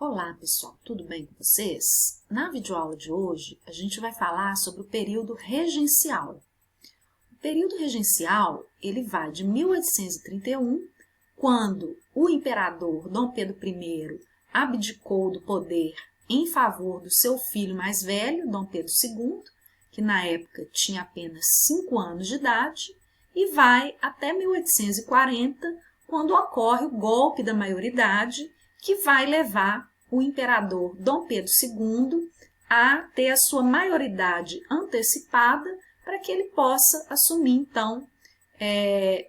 Olá pessoal, tudo bem com vocês? Na videoaula de hoje a gente vai falar sobre o período regencial. O período regencial ele vai de 1831, quando o imperador Dom Pedro I abdicou do poder em favor do seu filho mais velho, Dom Pedro II, que na época tinha apenas 5 anos de idade, e vai até 1840, quando ocorre o golpe da maioridade, que vai levar o imperador Dom Pedro II a ter a sua maioridade antecipada para que ele possa assumir, então,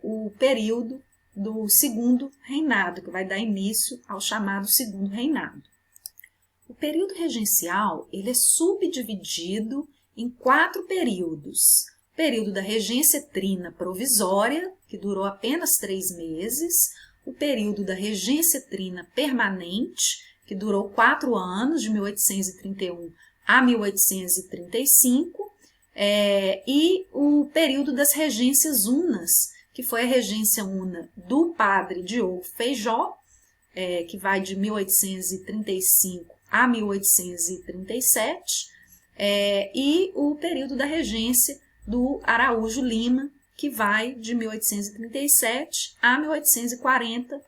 o período do segundo reinado, que vai dar início ao chamado segundo reinado. O período regencial ele é subdividido em 4 períodos. O período da regência trina provisória, que durou apenas 3 meses, o período da regência trina permanente, que durou 4 anos, de 1831 a 1835, e o período das regências unas, que foi a regência una do padre Diogo Feijó, que vai de 1835 a 1837, e o período da regência do Araújo Lima, que vai de 1837 a 1840,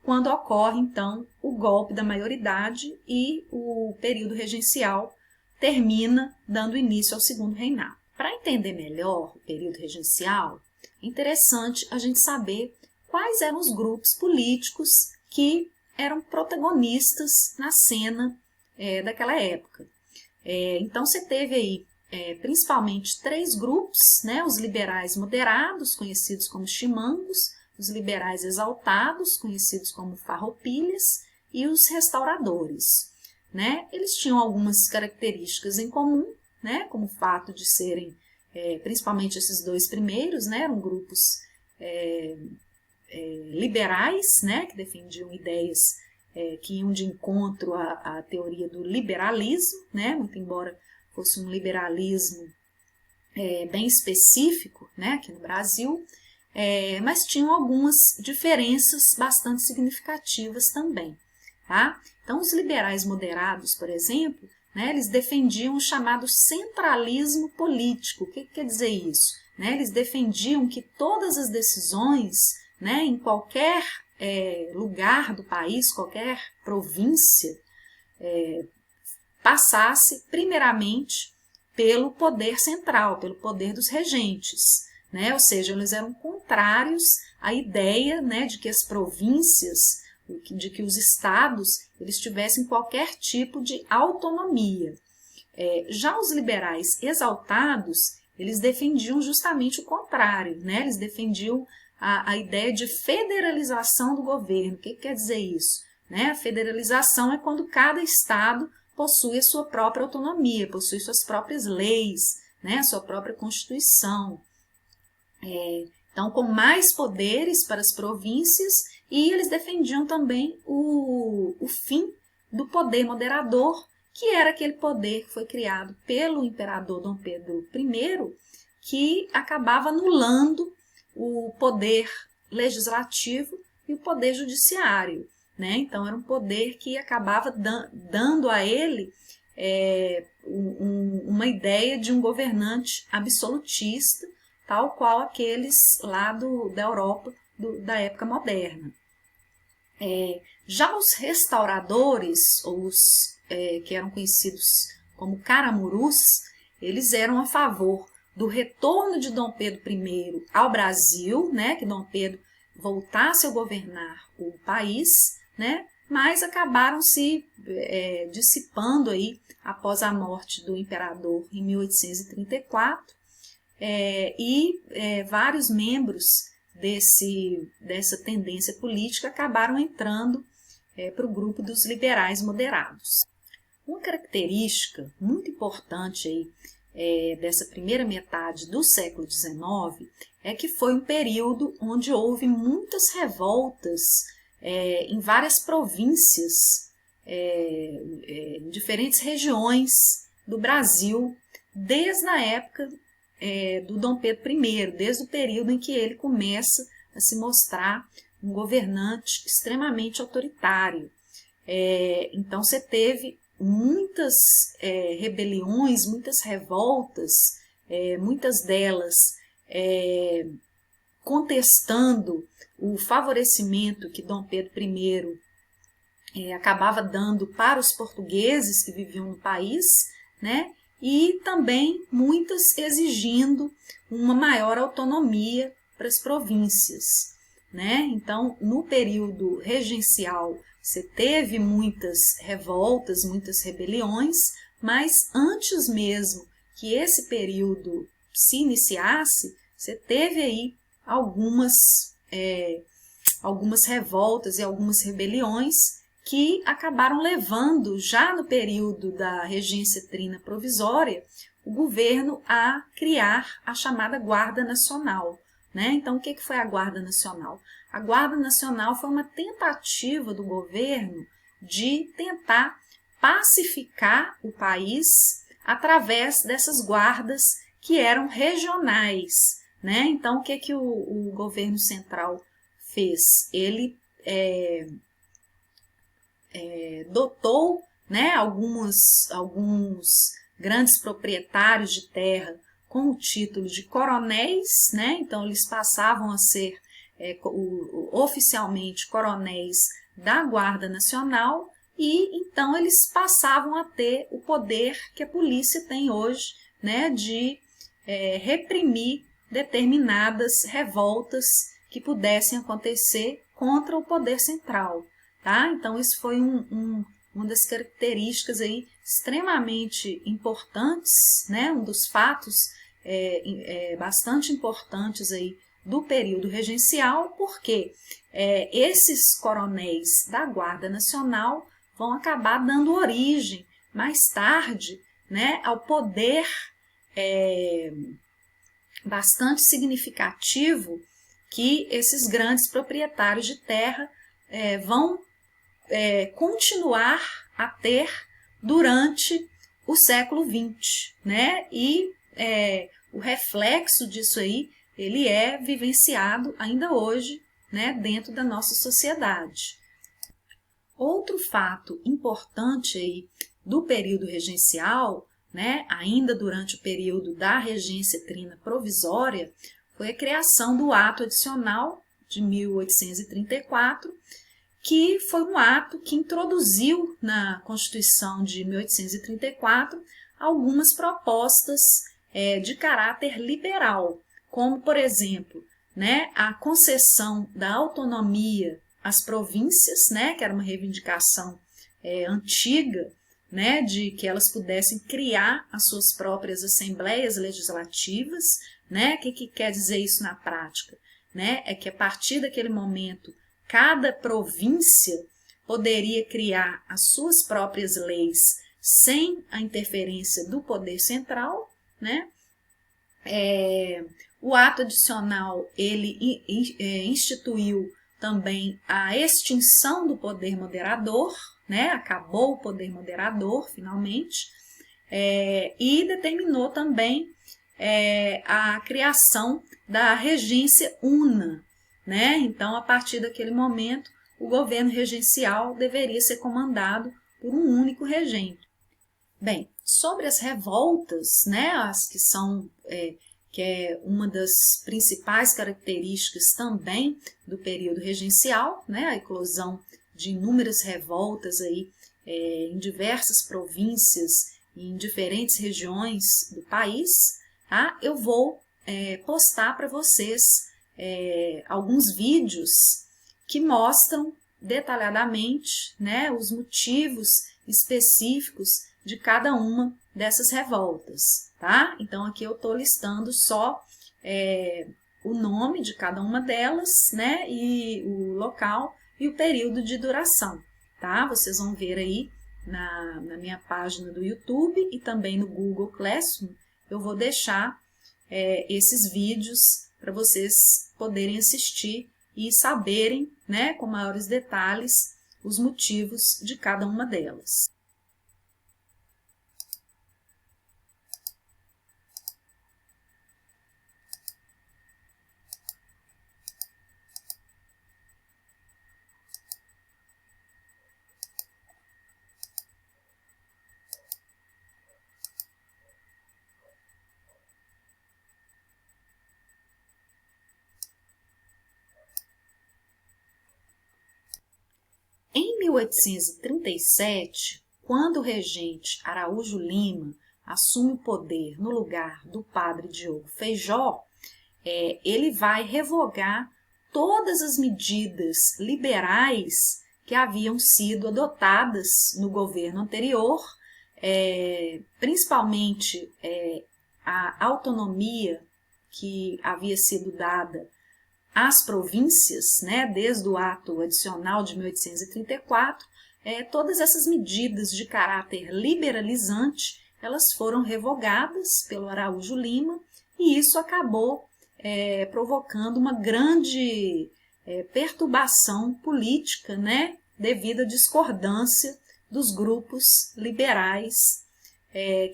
quando ocorre, então, o golpe da maioridade e o período regencial termina dando início ao segundo reinado. Para entender melhor o período regencial, é interessante a gente saber quais eram os grupos políticos que eram protagonistas na cena daquela época. Então, você teve aí principalmente 3 grupos, né? Os liberais moderados, conhecidos como chimangos, os liberais exaltados, conhecidos como farroupilhas, e os restauradores. Né? Eles tinham algumas características em comum, né? Como o fato de serem, principalmente esses 2 primeiros, né? Eram grupos liberais, né? Que defendiam ideias que iam de encontro à teoria do liberalismo, né? Muito embora fosse um liberalismo bem específico, né? Aqui no Brasil, mas tinham algumas diferenças bastante significativas também. Tá? Então, os liberais moderados, por exemplo, né, eles defendiam o chamado centralismo político. O que quer dizer isso? Né? Eles defendiam que todas as decisões, né, em qualquer lugar do país, qualquer província, passasse primeiramente pelo poder central, pelo poder dos regentes. Né? Ou seja, eles eram contrários à ideia, né, de que as províncias, de que os estados eles tivessem qualquer tipo de autonomia. Já os liberais exaltados, eles defendiam justamente o contrário, né? Eles defendiam a ideia de federalização do governo. O que quer dizer isso? Né? A federalização é quando cada estado possui a sua própria autonomia, possui suas próprias leis, né? A sua própria constituição. Então, com mais poderes para as províncias, e eles defendiam também o fim do poder moderador, que era aquele poder que foi criado pelo imperador Dom Pedro I, que acabava anulando o poder legislativo e o poder judiciário. Né? Então, era um poder que acabava dando a ele uma ideia de um governante absolutista, tal qual aqueles lá da Europa da época moderna. Já os restauradores, que eram conhecidos como caramurus, eles eram a favor do retorno de Dom Pedro I ao Brasil, né, que Dom Pedro voltasse a governar o país, né, mas acabaram se dissipando aí após a morte do imperador em 1834, vários membros dessa tendência política acabaram entrando para o grupo dos liberais moderados. Uma característica muito importante aí, dessa primeira metade do século XIX é que foi um período onde houve muitas revoltas em várias províncias, em diferentes regiões do Brasil, desde a época do Dom Pedro I, desde o período em que ele começa a se mostrar um governante extremamente autoritário. Então, você teve muitas rebeliões, muitas revoltas, muitas delas contestando o favorecimento que Dom Pedro I acabava dando para os portugueses que viviam no país, né? E também muitas exigindo uma maior autonomia para as províncias, né? Então, no período regencial, você teve muitas revoltas, muitas rebeliões, mas antes mesmo que esse período se iniciasse, você teve aí algumas revoltas e algumas rebeliões que acabaram levando, já no período da regência trina provisória, o governo a criar a chamada Guarda Nacional, né? Então, o que foi a Guarda Nacional? A Guarda Nacional foi uma tentativa do governo de tentar pacificar o país através dessas guardas que eram regionais, né? Então, o que o governo central fez? Ele dotou, né, alguns grandes proprietários de terra com o título de coronéis, né? Então eles passavam a ser oficialmente coronéis da Guarda Nacional e então eles passavam a ter o poder que a polícia tem hoje, né, de reprimir determinadas revoltas que pudessem acontecer contra o poder central. Tá? Então, isso foi uma das características aí extremamente importantes, né? Um dos fatos bastante importantes aí do período regencial, porque esses coronéis da Guarda Nacional vão acabar dando origem, mais tarde, né, ao poder bastante significativo que esses grandes proprietários de terra vão continuar a ter durante o século XX, né? E o reflexo disso aí, ele é vivenciado ainda hoje, né, dentro da nossa sociedade. Outro fato importante aí do período regencial, né, ainda durante o período da regência trina provisória, foi a criação do Ato Adicional de 1834, que foi um ato que introduziu na Constituição de 1834 algumas propostas de caráter liberal, como, por exemplo, né, a concessão da autonomia às províncias, né, que era uma reivindicação antiga, né, de que elas pudessem criar as suas próprias assembleias legislativas, né? O que quer dizer isso na prática? Né? É que a partir daquele momento, cada província poderia criar as suas próprias leis sem a interferência do poder central, né? O ato adicional, ele instituiu também a extinção do poder moderador, né? Acabou o poder moderador, finalmente, e determinou também a criação da regência una, né? Então, a partir daquele momento, o governo regencial deveria ser comandado por um único regente. Bem, sobre as revoltas, né, as que são que é uma das principais características também do período regencial, né, a eclosão de inúmeras revoltas aí em diversas províncias e em diferentes regiões do país, tá? Eu vou postar para vocês alguns vídeos que mostram detalhadamente, né, os motivos específicos de cada uma dessas revoltas, tá? Então, aqui eu estou listando só o nome de cada uma delas, né, e o local e o período de duração, tá? Vocês vão ver aí na minha página do YouTube e também no Google Classroom, eu vou deixar esses vídeos para vocês poderem assistir e saberem, né, com maiores detalhes os motivos de cada uma delas. Em 1837, quando o regente Araújo Lima assume o poder no lugar do padre Diogo Feijó, ele vai revogar todas as medidas liberais que haviam sido adotadas no governo anterior, principalmente a autonomia que havia sido dada às províncias, né, desde o ato adicional de 1834, todas essas medidas de caráter liberalizante, elas foram revogadas pelo Araújo Lima, e isso acabou provocando uma grande perturbação política, né, devido à discordância dos grupos liberais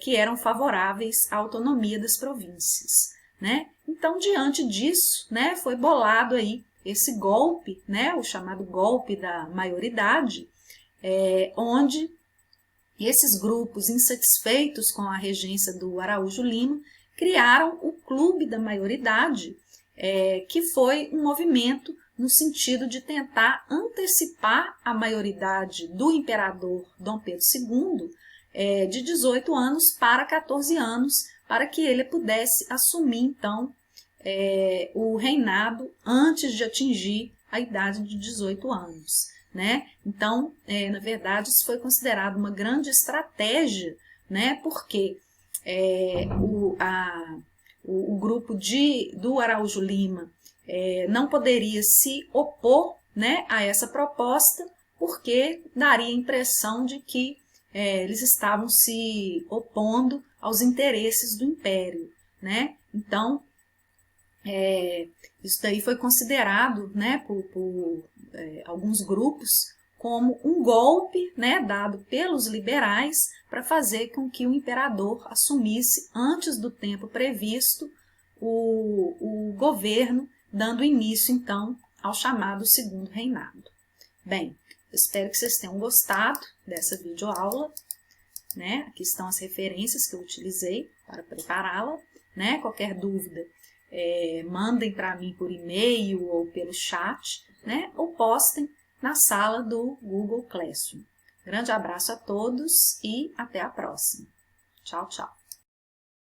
que eram favoráveis à autonomia das províncias, né? Então, diante disso, né, foi bolado aí esse golpe, né, o chamado golpe da maioridade, onde esses grupos insatisfeitos com a regência do Araújo Lima criaram o Clube da Maioridade, que foi um movimento no sentido de tentar antecipar a maioridade do imperador Dom Pedro II de 18 anos para 14 anos, para que ele pudesse assumir, então, o reinado antes de atingir a idade de 18 anos. Né? Então, na verdade, isso foi considerado uma grande estratégia, né? Porque o grupo do Araújo Lima não poderia se opor, né, a essa proposta, porque daria a impressão de que eles estavam se opondo aos interesses do império, né? Então, isso daí foi considerado, né, por alguns grupos como um golpe, né, dado pelos liberais para fazer com que o imperador assumisse antes do tempo previsto o governo, dando início então ao chamado Segundo Reinado. Bem, espero que vocês tenham gostado dessa videoaula, né? Aqui estão as referências que eu utilizei para prepará-la, né? Qualquer dúvida, mandem para mim por e-mail ou pelo chat, né? Ou postem na sala do Google Classroom. Grande abraço a todos e até a próxima. Tchau, tchau.